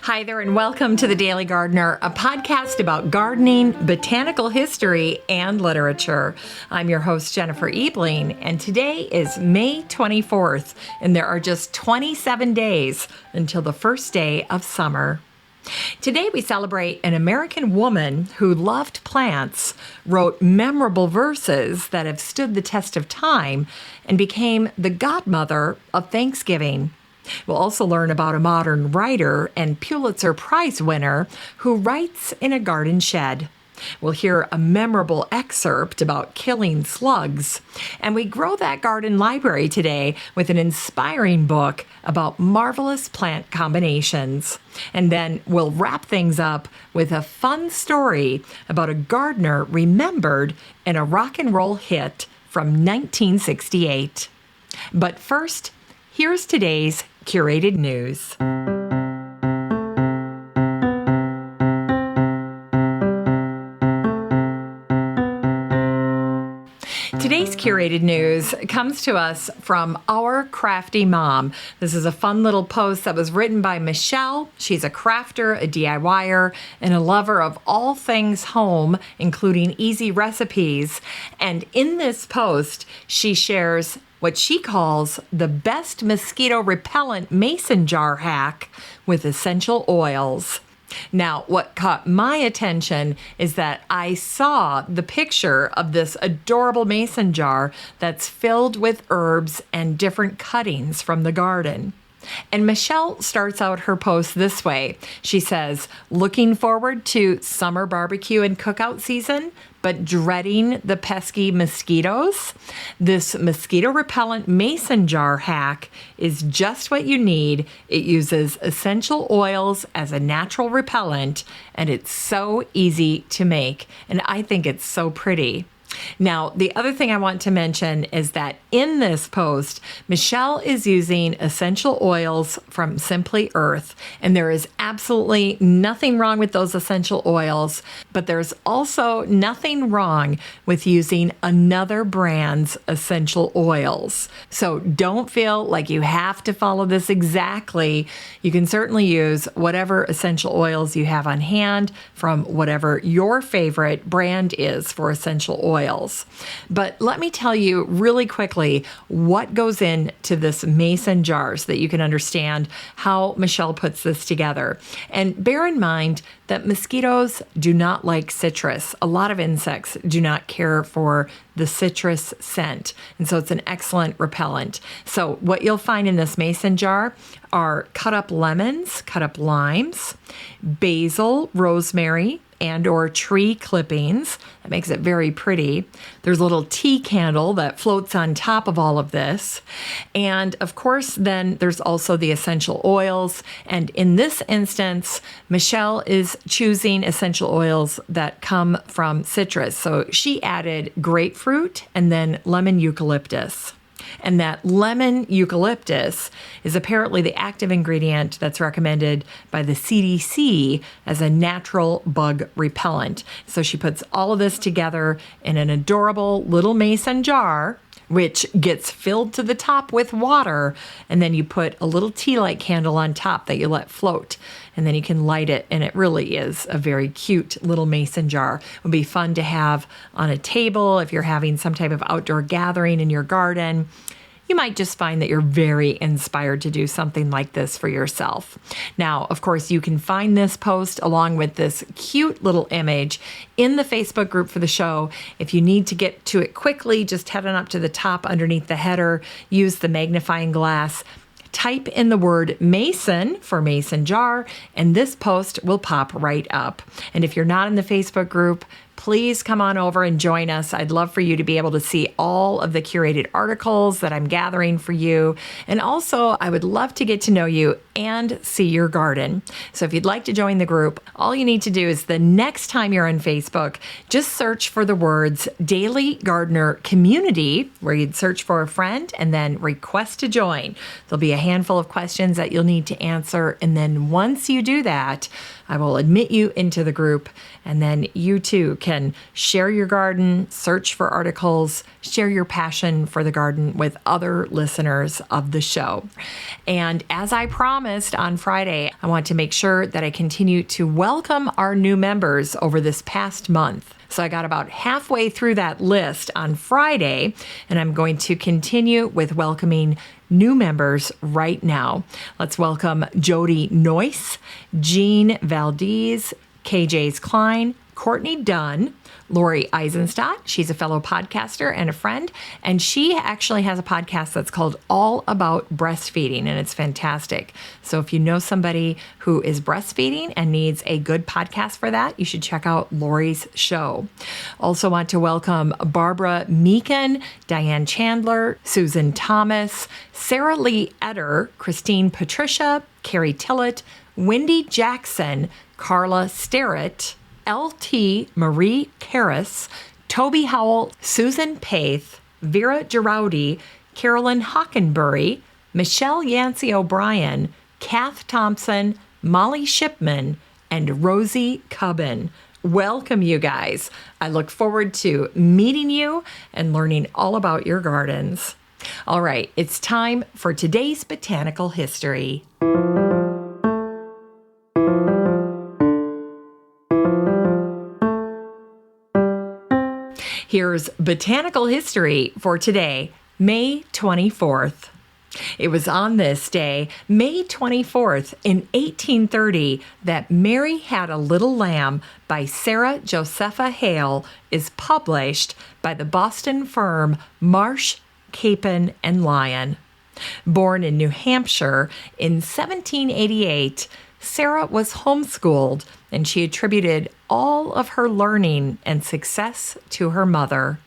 Hi there, and welcome to The Daily Gardener, a podcast about gardening, botanical history, and literature. I'm your host, Jennifer Ebling, and today is May 24th, and there are just 27 days until the first day of summer. Today we celebrate an American woman who loved plants, wrote memorable verses that have stood the test of time, and became the godmother of Thanksgiving. We'll also learn about a modern writer and Pulitzer Prize winner who writes in a garden shed. We'll hear a memorable excerpt about killing slugs. And we grow that garden library today with an inspiring book about marvelous plant combinations. And then we'll wrap things up with a fun story about a gardener remembered in a rock and roll hit from 1968. But first, here's today's curated news. Today's curated news comes to us from Our Crafty Mom. This is a fun little post that was written by Michelle. She's a crafter, a DIYer, and a lover of all things home, including easy recipes. And in this post, she shares what she calls the best mosquito repellent mason jar hack with essential oils. Now, what caught my attention is that I saw the picture of this adorable mason jar that's filled with herbs and different cuttings from the garden. And Michelle starts out her post this way. She says, looking forward to summer barbecue and cookout season, but dreading the pesky mosquitoes? This mosquito repellent mason jar hack is just what you need. It uses essential oils as a natural repellent, and it's so easy to make. And I think it's so pretty. Now, the other thing I want to mention is that in this post, Michelle is using essential oils from Simply Earth, and there is absolutely nothing wrong with those essential oils, but there's also nothing wrong with using another brand's essential oils. So don't feel like you have to follow this exactly. You can certainly use whatever essential oils you have on hand from whatever your favorite brand is for essential oils. But let me tell you really quickly what goes into this mason jar so that you can understand how Michelle puts this together. And bear in mind that mosquitoes do not like citrus. A lot of insects do not care for the citrus scent, and so it's an excellent repellent. So what you'll find in this mason jar are cut up lemons, cut up limes, basil, rosemary, and or tree clippings. That makes it very pretty. There's a little tea candle that floats on top of all of this. And of course, then there's also the essential oils. And in this instance, Michelle is choosing essential oils that come from citrus. So she added grapefruit and then lemon eucalyptus. And that lemon eucalyptus is apparently the active ingredient that's recommended by the CDC as a natural bug repellent. So she puts all of this together in an adorable little mason jar, which gets filled to the top with water, and then you put a little tea light candle on top that you let float, and then you can light it, and it really is a very cute little mason jar. It would be fun to have on a table if you're having some type of outdoor gathering in your garden. You might just find that you're very inspired to do something like this for yourself. Now, of course, you can find this post along with this cute little image in the Facebook group for the show. If you need to get to it quickly, just head on up to the top underneath the header, use the magnifying glass, type in the word mason for mason jar, and this post will pop right up. And if you're not in the Facebook group, please come on over and join us. I'd love for you to be able to see all of the curated articles that I'm gathering for you. And also, I would love to get to know you and see your garden. So if you'd like to join the group, all you need to do is the next time you're on Facebook, just search for the words Daily Gardener Community, where you'd search for a friend and then request to join. There'll be a handful of questions that you'll need to answer. And then once you do that, I will admit you into the group, and then you too can share your garden, search for articles, share your passion for the garden with other listeners of the show. And as I promised on Friday, I want to make sure that I continue to welcome our new members over this past month. So I got about halfway through that list on Friday, and I'm going to continue with welcoming new members right now. Let's welcome Jody Noyce, Jean Valdez, KJ's Klein, Courtney Dunn, Lori Eisenstadt. She's a fellow podcaster and a friend, and she actually has a podcast that's called All About Breastfeeding, and it's fantastic. So if you know somebody who is breastfeeding and needs a good podcast for that, you should check out Lori's show. Also want to welcome Barbara Meekin, Diane Chandler, Susan Thomas, Sarah Lee Etter, Christine Patricia, Carrie Tillett, Wendy Jackson, Carla Sterrett, LT Marie Karras, Toby Howell, Susan Paith, Vera Girardi, Carolyn Hockenbury, Michelle Yancey O'Brien, Kath Thompson, Molly Shipman, and Rosie Cubbin. Welcome, you guys. I look forward to meeting you and learning all about your gardens. All right, it's time for today's botanical history. Here's botanical history for today, May 24th. It was on this day, May 24th, in 1830, that Mary Had a Little Lamb by Sarah Josepha Hale is published by the Boston firm Marsh, Capon, and Lyon. Born in New Hampshire in 1788, Sarah was homeschooled, and she attributed all of her learning and success to her mother.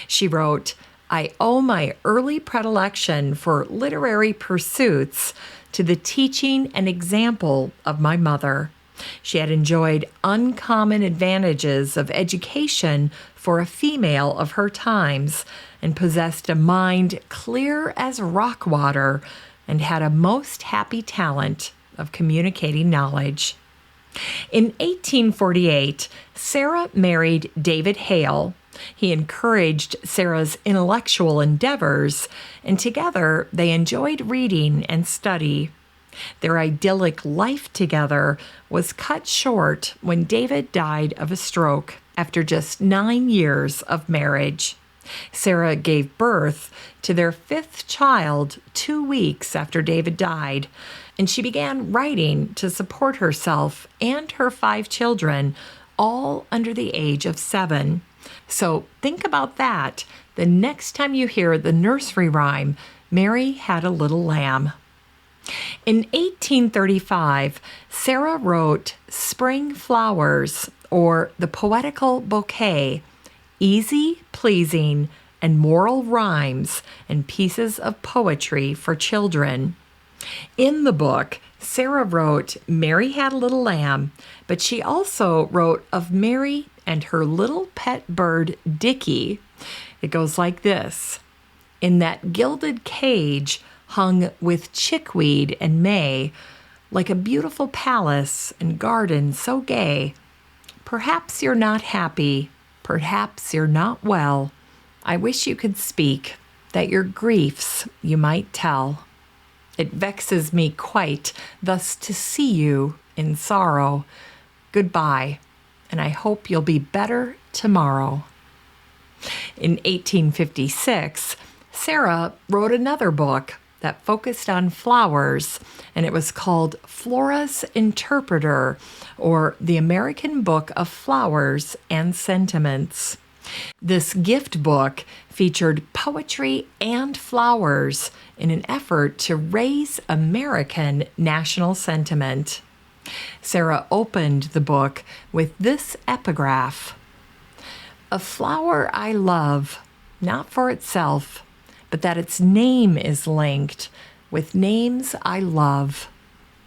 She wrote, "I owe my early predilection for literary pursuits to the teaching and example of my mother. She had enjoyed uncommon advantages of education for a female of her times, and possessed a mind clear as rock water, and had a most happy talent of communicating knowledge." In 1848, Sarah married David Hale. He encouraged Sarah's intellectual endeavors, and together they enjoyed reading and study. Their idyllic life together was cut short when David died of a stroke after just 9 years of marriage. Sarah gave birth to their 5th child 2 weeks after David died, and she began writing to support herself and her 5 children, all under the age of 7. So think about that the next time you hear the nursery rhyme, Mary Had a Little Lamb. In 1835, Sarah wrote Spring Flowers, or The Poetical Bouquet, easy, pleasing, and moral rhymes and pieces of poetry for children. In the book, Sarah wrote Mary Had a Little Lamb, but she also wrote of Mary and her little pet bird, Dickie. It goes like this: "In that gilded cage hung with chickweed and may, like a beautiful palace and garden so gay. Perhaps you're not happy, perhaps you're not well. I wish you could speak, that your griefs you might tell. It vexes me quite thus to see you in sorrow. Goodbye, and I hope you'll be better tomorrow." In 1856, Sarah wrote another book that focused on flowers, and it was called Flora's Interpreter, or The American Book of Flowers and Sentiments. This gift book featured poetry and flowers in an effort to raise American national sentiment. Sarah opened the book with this epigraph: "A flower I love, not for itself, but that its name is linked with names I love,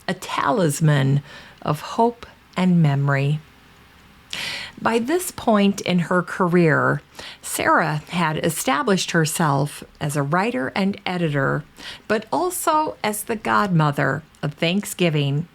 a talisman of hope and memory." By this point in her career, Sarah had established herself as a writer and editor, but also as the godmother of Thanksgiving.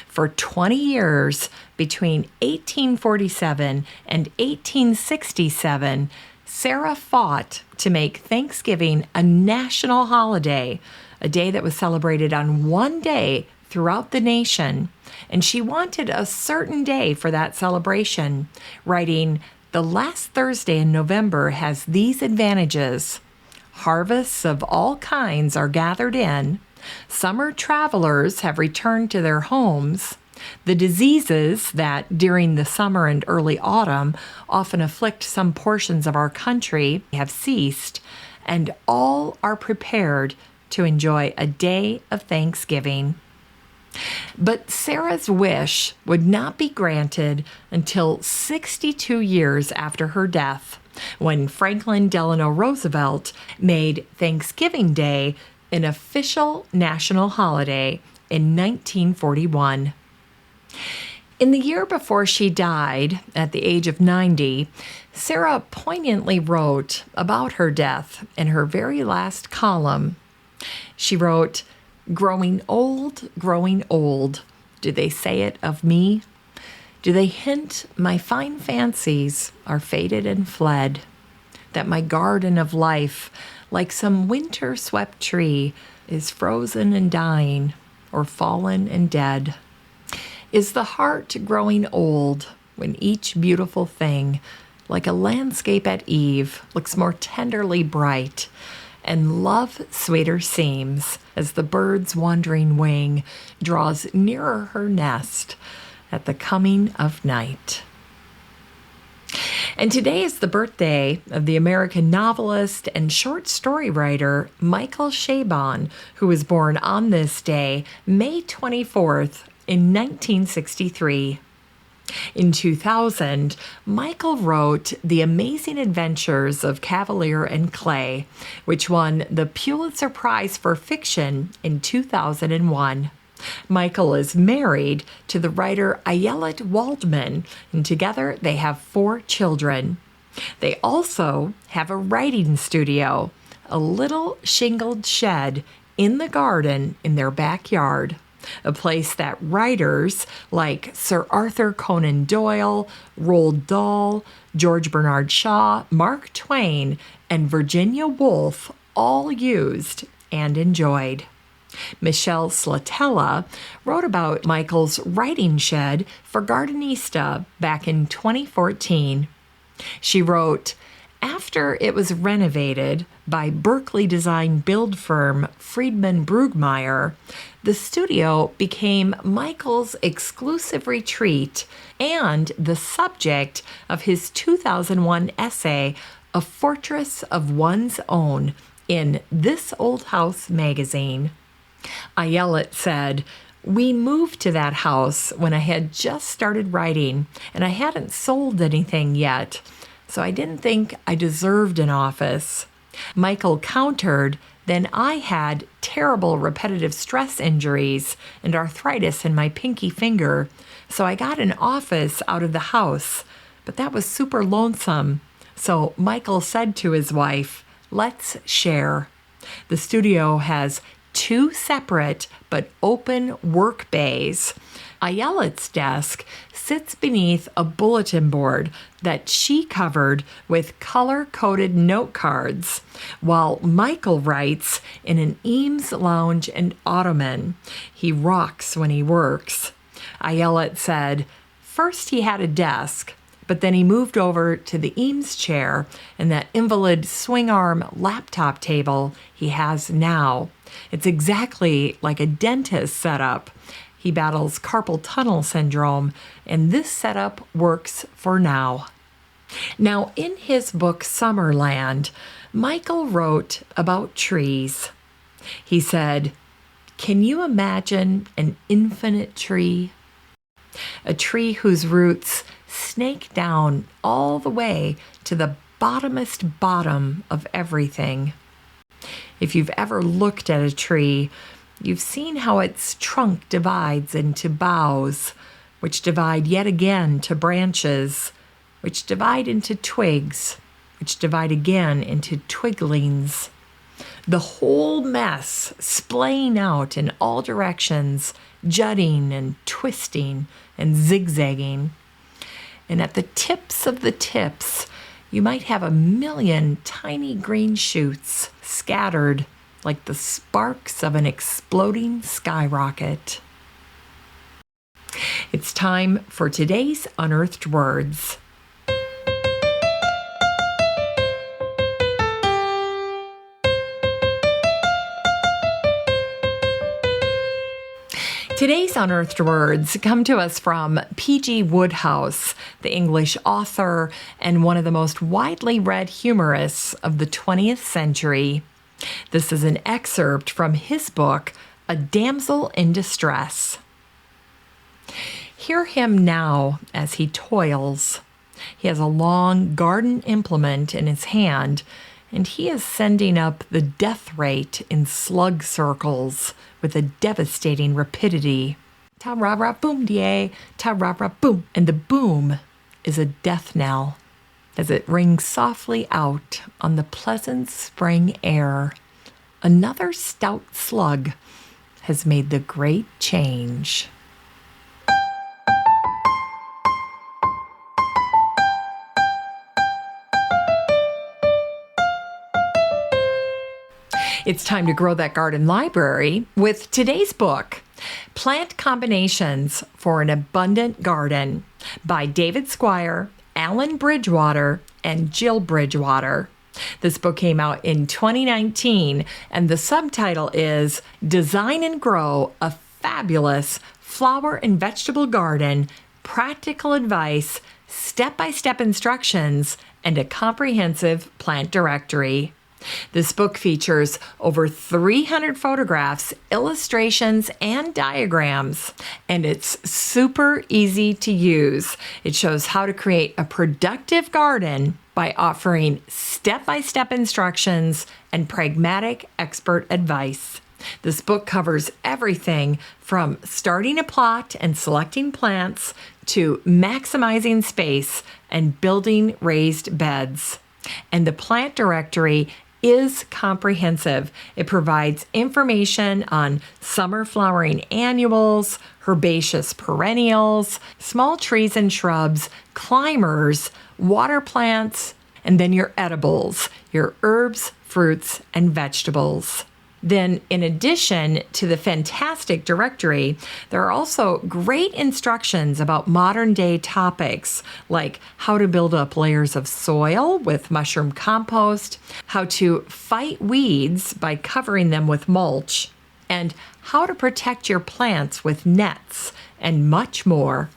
For 20 years, between 1847 and 1867, Sarah fought to make Thanksgiving a national holiday, a day that was celebrated on one day throughout the nation. And she wanted a certain day for that celebration, writing, "The last Thursday in November has these advantages. Harvests of all kinds are gathered in. Summer travelers have returned to their homes. The diseases that during the summer and early autumn often afflict some portions of our country have ceased, and all are prepared to enjoy a day of Thanksgiving." But Sarah's wish would not be granted until 62 years after her death, when Franklin Delano Roosevelt made Thanksgiving Day an official national holiday in 1941. In the year before she died, at the age of 90, Sarah poignantly wrote about her death in her very last column. She wrote, growing old, do they say it of me? Do they hint my fine fancies are faded and fled, that my garden of life, like some winter-swept tree, is frozen and dying, or fallen and dead? Is the heart growing old when each beautiful thing, like a landscape at eve, looks more tenderly bright, and love sweeter seems as the bird's wandering wing draws nearer her nest at the coming of night? And today is the birthday of the American novelist and short story writer Michael Chabon, who was born on this day, May 24th, in 1963. In 2000, Michael wrote The Amazing Adventures of Cavalier and Clay, which won the Pulitzer Prize for Fiction in 2001. Michael is married to the writer Ayelet Waldman, and together they have 4 children. They also have a writing studio, a little shingled shed in the garden in their backyard, a place that writers like Sir Arthur Conan Doyle, Roald Dahl, George Bernard Shaw, Mark Twain, and Virginia Woolf all used and enjoyed. Michelle Slatella wrote about Michael's writing shed for Gardenista back in 2014. She wrote, after it was renovated by Berkeley design build firm Friedman Brugmeyer, the studio became Michael's exclusive retreat and the subject of his 2001 essay, A Fortress of One's Own, in This Old House magazine. Ayelet said, "We moved to that house when I had just started writing, and I hadn't sold anything yet, so I didn't think I deserved an office." Michael countered, "Then I had terrible repetitive stress injuries and arthritis in my pinky finger, so I got an office out of the house, but that was super lonesome. So Michael said to his wife, 'Let's share.' The studio has 2 separate but open work bays. Ayelet's desk sits beneath a bulletin board that she covered with color-coded note cards, while Michael writes in an Eames lounge and ottoman. He rocks when he works." Ayelet said, "First he had a desk, but then he moved over to the Eames chair and that invalid swing-arm laptop table he has now. It's exactly like a dentist setup. He battles carpal tunnel syndrome, and this setup works for now." Now, in his book Summerland, Michael wrote about trees. He said, "Can you imagine an infinite tree? A tree whose roots snake down all the way to the bottomest bottom of everything. If you've ever looked at a tree, you've seen how its trunk divides into boughs, which divide yet again to branches, which divide into twigs, which divide again into twiglings. the whole mess splaying out in all directions, jutting and twisting and zigzagging. And at the tips of the tips, you might have 1,000,000 tiny green shoots scattered like the sparks of an exploding skyrocket. It's time for today's Unearthed Words. Today's Unearthed Words come to us from P.G. Wodehouse, the English author and one of the most widely read humorists of the 20th century. This is an excerpt from his book, A Damsel in Distress. Hear him now as he toils. He has a long garden implement in his hand, and he is sending up the death rate in slug circles with a devastating rapidity. Ta-ra-ra-boom-die, ta-ra-ra-boom. And the boom is a death knell as it rings softly out on the pleasant spring air. Another stout slug has made the great change. It's time to grow that garden library with today's book, Plant Combinations for an Abundant Garden by David Squire, Alan Bridgewater, and Jill Bridgewater. This book came out in 2019, and the subtitle is Design and Grow a Fabulous Flower and Vegetable Garden, Practical Advice, Step-by-Step Instructions, and a Comprehensive Plant Directory. This book features over 300 photographs, illustrations, and diagrams, and it's super easy to use. It shows how to create a productive garden by offering step-by-step instructions and pragmatic expert advice. This book covers everything from starting a plot and selecting plants to maximizing space and building raised beds. And the plant directory is comprehensive. It provides information on summer flowering annuals, herbaceous perennials, small trees and shrubs, climbers, water plants, and then your edibles, your herbs, fruits, and vegetables. Then, in addition to the fantastic directory, there are also great instructions about modern day topics like how to build up layers of soil with mushroom compost, how to fight weeds by covering them with mulch, and how to protect your plants with nets, and much more.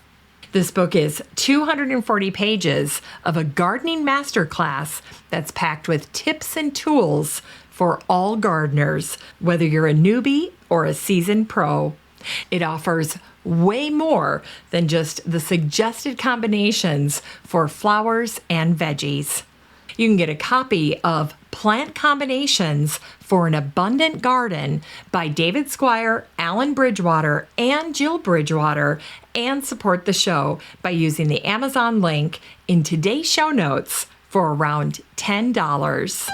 This book is 240 pages of a gardening masterclass that's packed with tips and tools for all gardeners, whether you're a newbie or a seasoned pro. It offers way more than just the suggested combinations for flowers and veggies. You can get a copy of Plant Combinations for an Abundant Garden by David Squire, Alan Bridgewater, and Jill Bridgewater, and support the show by using the Amazon link in today's show notes for around $10.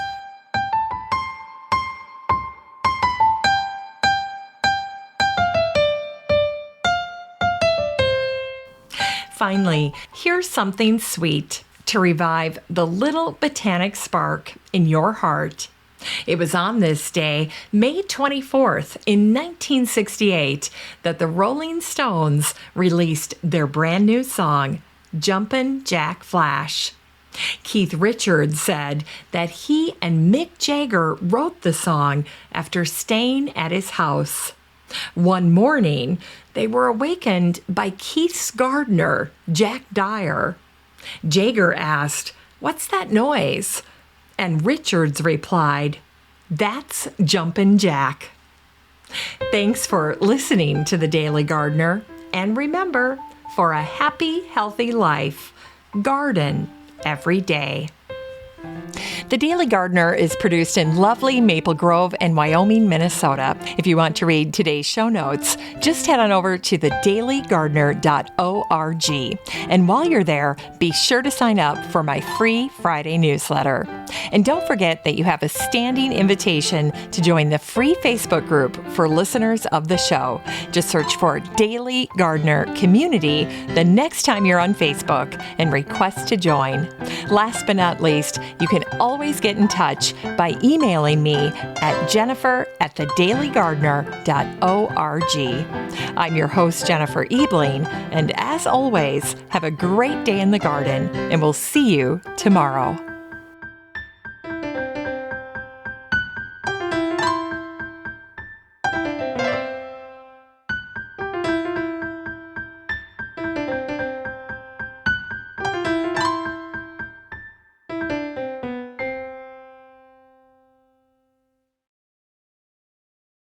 Finally, here's something sweet to revive the little botanic spark in your heart. It was on this day, May 24th, in 1968, that the Rolling Stones released their brand new song, Jumpin' Jack Flash. Keith Richards said that he and Mick Jagger wrote the song after staying at his house. One morning, they were awakened by Keith's gardener, Jack Dyer. Jagger asked, "What's that noise?" And Richards replied, "That's Jumpin' Jack." Thanks for listening to The Daily Gardener. And remember, for a happy, healthy life, garden every day. The Daily Gardener is produced in lovely Maple Grove and Wyoming, Minnesota. If you want to read today's show notes, just head on over to thedailygardener.org. And while you're there, be sure to sign up for my free Friday newsletter. And don't forget that you have a standing invitation to join the free Facebook group for listeners of the show. Just search for Daily Gardener Community the next time you're on Facebook and request to join. Last but not least, you can always get in touch by emailing me at jennifer@thedailygardener.org. I'm your host, Jennifer Ebling, and as always, have a great day in the garden, and we'll see you tomorrow.